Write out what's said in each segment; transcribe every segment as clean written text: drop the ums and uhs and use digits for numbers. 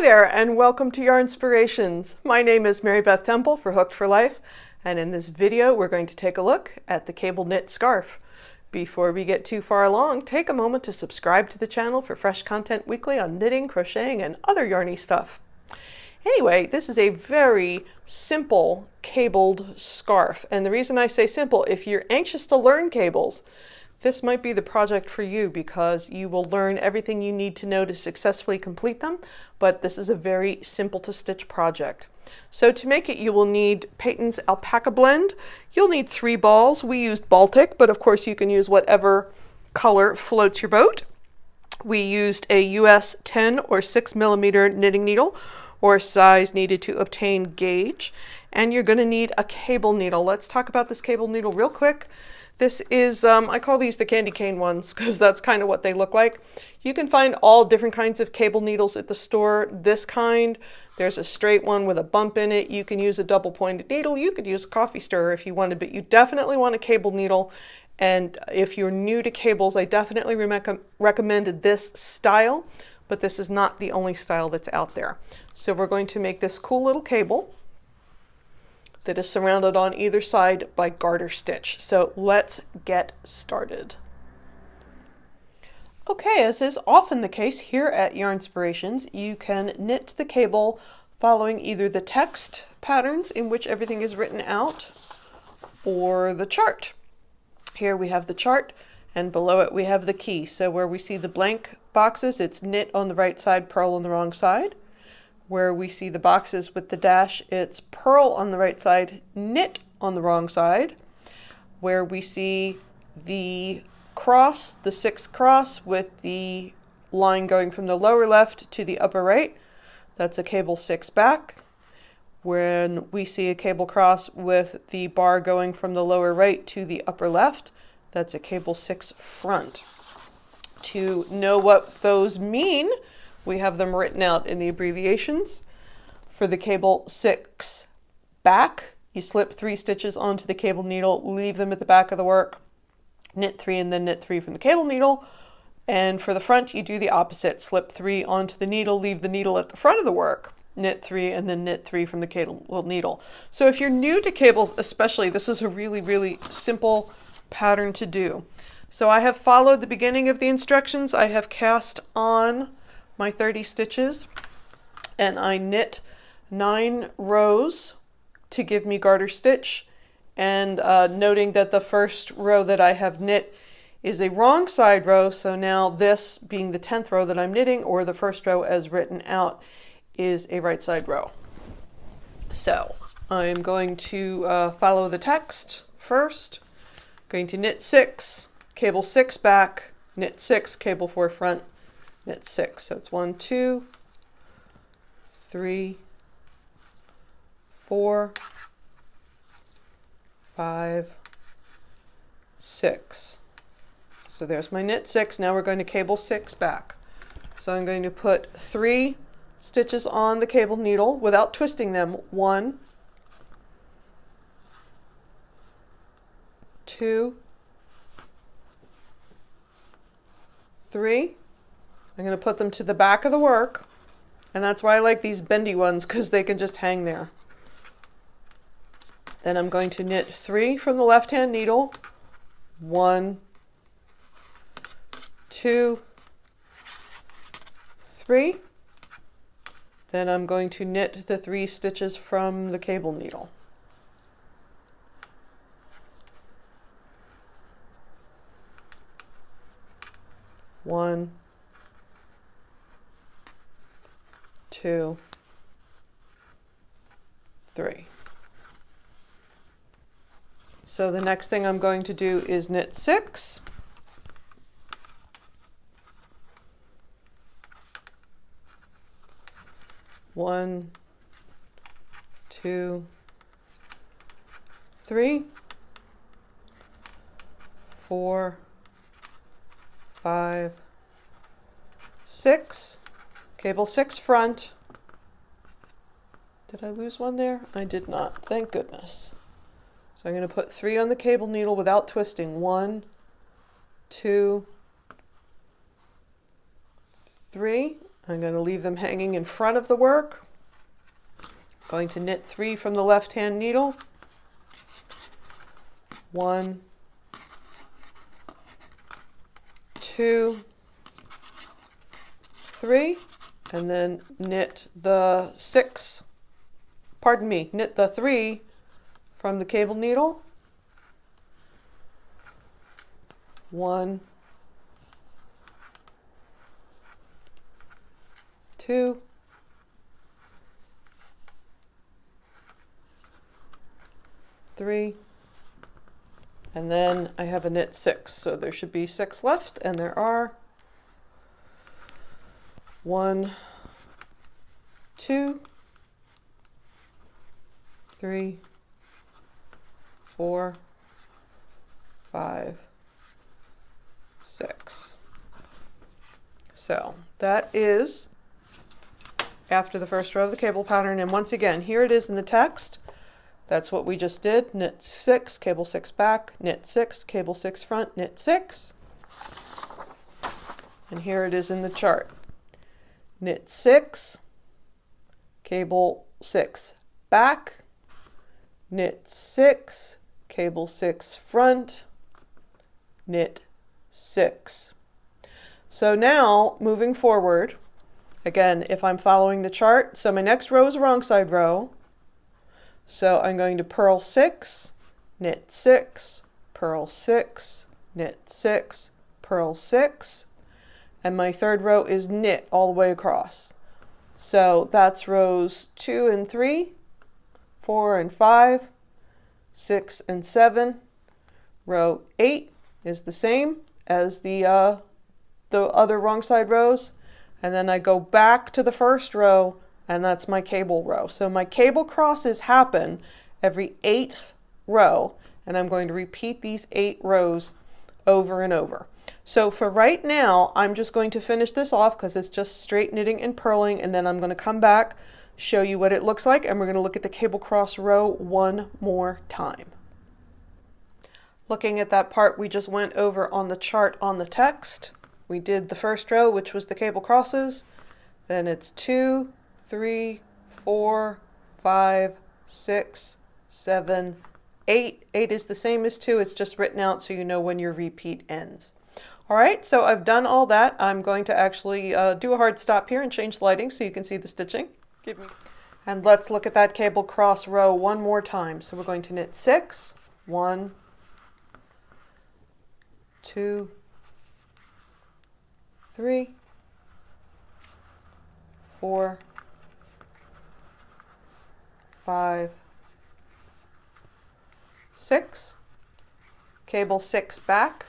Hi there, and welcome to Yarnspirations. My name is Mary Beth Temple for Hooked for Life, and in this video we're going to take a look at the cable knit scarf. Before we get too far along, take a moment to subscribe to the channel for fresh content weekly on knitting, crocheting, and other yarny stuff. Anyway, this is a very simple cabled scarf, and the reason I say simple, if you're anxious to learn cables, this might be the project for you because you will learn everything you need to know to successfully complete them, but this is a very simple to stitch project. So to make it, you will need Patons alpaca blend. You'll need 3 balls. We used Baltic, but of course you can use whatever color floats your boat. We used a US 10 or 6 millimeter knitting needle, or size needed to obtain gauge, and you're going to need a cable needle. Let's talk about this cable needle real quick. This is, I call these the candy cane ones because that's kind of what they look like. You can find all different kinds of cable needles at the store. This kind, there's a straight one with a bump in it. You can use a double pointed needle. You could use a coffee stirrer if you wanted, but you definitely want a cable needle. And if you're new to cables, I definitely recommended this style, but this is not the only style that's out there. So we're going to make this cool little cable that is surrounded on either side by garter stitch. So let's get started. Okay, as is often the case here at Yarnspirations, you can knit the cable following either the text patterns in which everything is written out or the chart. Here we have the chart, and below it we have the key. So where we see the blank boxes, it's knit on the right side, purl on the wrong side. Where we see the boxes with the dash, it's purl on the right side, knit on the wrong side. Where we see the cross, the 6 cross with the line going from the lower left to the upper right, that's a cable 6 back. When we see a cable cross with the bar going from the lower right to the upper left, that's a cable 6 front. To know what those mean, we have them written out in the abbreviations. For the cable 6 back, you slip 3 stitches onto the cable needle, leave them at the back of the work, knit 3 and then knit 3 from the cable needle. And for the front, you do the opposite, slip 3 onto the needle, leave the needle at the front of the work, knit 3 and then knit 3 from the cable needle. So if you're new to cables especially, this is a really simple pattern to do. So I have followed the beginning of the instructions. I have cast on my 30 stitches and I knit 9 rows to give me garter stitch, and noting that the first row that I have knit is a wrong side row, so now this being the 10th row that I'm knitting, or the first row as written out, is a right side row. So I'm going to follow the text first. Going to knit 6, cable 6 back, knit 6, cable 4 front, knit 6. So it's 1, 2, 3, 4, 5, 6. So there's my knit 6. Now we're going to cable 6 back. So I'm going to put 3 stitches on the cable needle without twisting them. 1, 2, 3. I'm going to put them to the back of the work, and that's why I like these bendy ones, because they can just hang there. Then I'm going to knit 3 from the left hand needle. 1, 2, 3. Then I'm going to knit the 3 stitches from the cable needle. 1, 2, 3. So the next thing I'm going to do is knit 6. One, 2, 3, 4, 5, 6, cable 6 front. Did I lose one there? I did not, thank goodness. So I'm going to put 3 on the cable needle without twisting. 1, 2, 3. I'm going to leave them hanging in front of the work. Going to knit 3 from the left hand needle. 1, 2, 3, and then knit the 6, knit the 3 from the cable needle. 1, 2, 3, and then I have a knit 6, so there should be 6 left, and there are 1, 2, 3, 4, 5, 6. So that is after the first row of the cable pattern, and once again, here it is in the text. That's what we just did. Knit 6, cable 6 back, knit 6, cable 6 front, knit 6. And here it is in the chart. Knit 6, cable 6 back, knit 6, cable 6 front, knit 6. So now, moving forward, again, if I'm following the chart, so my next row is a wrong side row. So I'm going to purl 6, knit 6, purl 6, knit 6, purl 6, and my third row is knit all the way across. So that's rows 2 and 3, 4 and 5, 6 and 7. Row 8 is the same as the other wrong side rows, and then I go back to the first row, and that's my cable row. So my cable crosses happen every 8th row, and I'm going to repeat these 8 rows over and over. So for right now, I'm just going to finish this off because it's just straight knitting and purling, and then I'm going to come back, show you what it looks like, and we're going to look at the cable cross row one more time. Looking at that part we just went over on the chart on the text, we did the first row, which was the cable crosses, then it's 2, 3, 4, 5, 6, 7, 8. 8 is the same as 2, it's just written out so you know when your repeat ends. Alright, so I've done all that. I'm going to actually do a hard stop here and change lighting so you can see the stitching. And let's look at that cable cross row one more time. So we're going to knit 6, 1, 2, 3, 4, 5, 6, cable 6 back,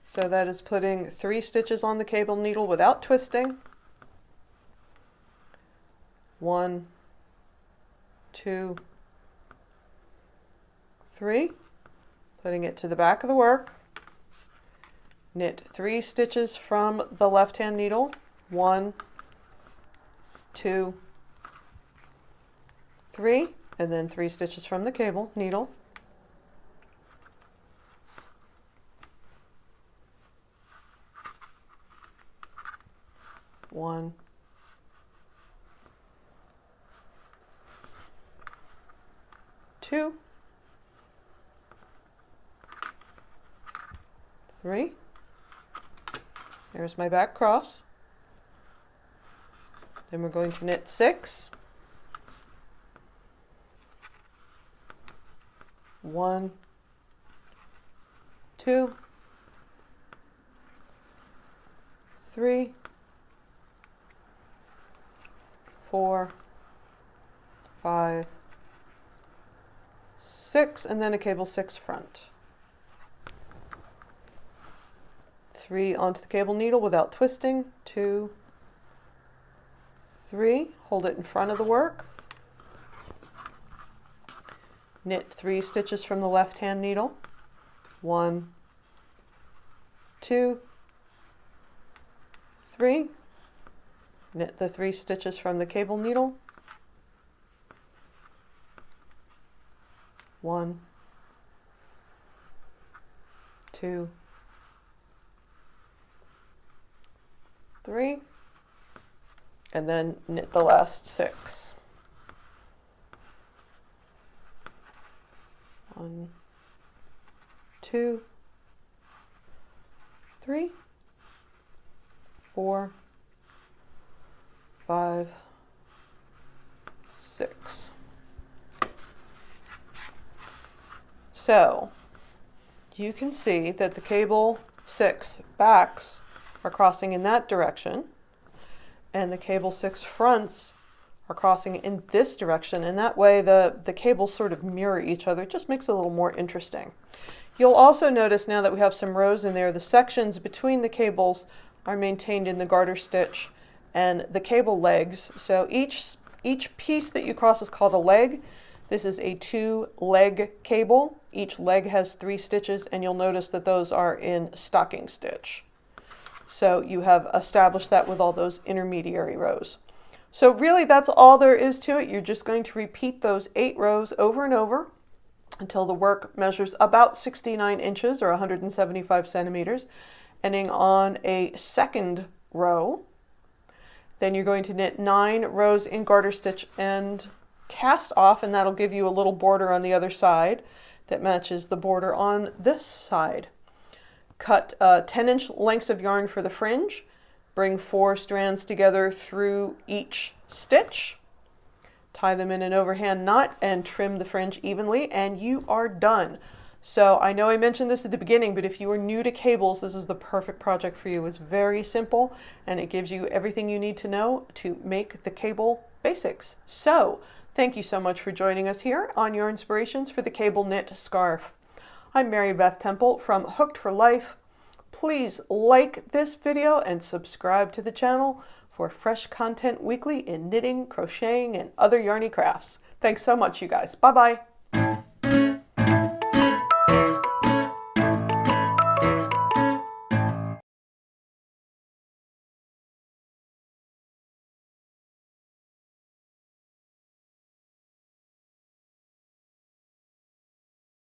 so that is putting 3 stitches on the cable needle without twisting. 1, 2, 3, putting it to the back of the work, knit 3 stitches from the left hand needle, 1, 2, 3, and then 3 stitches from the cable needle. 1, 2, 3. There's my back cross. Then we're going to knit 6, 1, 2, 3, 4, 5, 6, and then a cable 6 front. 3 onto the cable needle without twisting, 2, 3, hold it in front of the work, knit 3 stitches from the left hand needle, 1, 2, 3, knit the 3 stitches from the cable needle, 1, 2, 3, and then knit the last 6. 1, 2, 3, 4, 5, 6. So you can see that the cable 6 backs are crossing in that direction, and the cable 6 fronts are crossing in this direction, and that way the cables sort of mirror each other. It just makes it a little more interesting. You'll also notice now that we have some rows in there, the sections between the cables are maintained in the garter stitch and the cable legs. So each piece that you cross is called a leg. This is a 2-leg cable. Each leg has 3 stitches, and you'll notice that those are in stocking stitch. So you have established that with all those intermediary rows. So really that's all there is to it. You're just going to repeat those 8 rows over and over until the work measures about 69 inches or 175 centimeters, ending on a second row. Then you're going to knit 9 rows in garter stitch and cast off, and that'll give you a little border on the other side that matches the border on this side. Cut 10-inch lengths of yarn for the fringe. Bring 4 strands together through each stitch. Tie them in an overhand knot and trim the fringe evenly, and you are done. So I know I mentioned this at the beginning, but if you are new to cables, this is the perfect project for you. It's very simple, and it gives you everything you need to know to make the cable basics. So thank you so much for joining us here on Yarnspirations for the cable knit scarf. I'm Mary Beth Temple from Hooked for Life. Please like this video and subscribe to the channel for fresh content weekly in knitting, crocheting, and other yarny crafts. Thanks so much, you guys. Bye-bye.